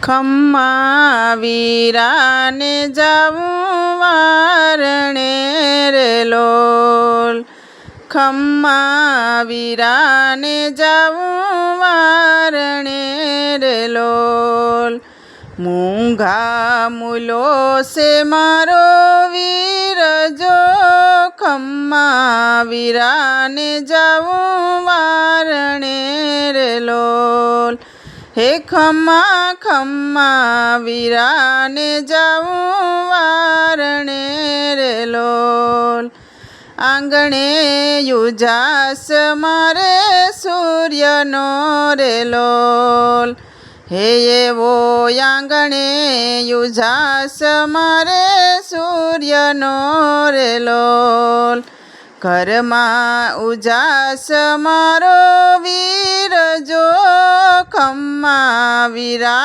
ખમ્મા વીરાને જાવું વારણે રે લોલ. ખમ્મા વીરાને જાવું વારણે રે લોલ. મૂંઘા મૂલો છે મારો વીર જો, ખમ્મા વીરાને જાવું વારણે રે લોલ. હે ખમ્મા ખમ્મા વીરાને જાવું વારણે રે લોલ. આંગણે યુજાસ મારે સૂર્યનો રે લોલ. હે એવો આંગણે યુજાસ મારે સૂર્યનો રે લોલ. ઘરમાં ઉજાસ મારો વીર જો, ખમ્મા વીરા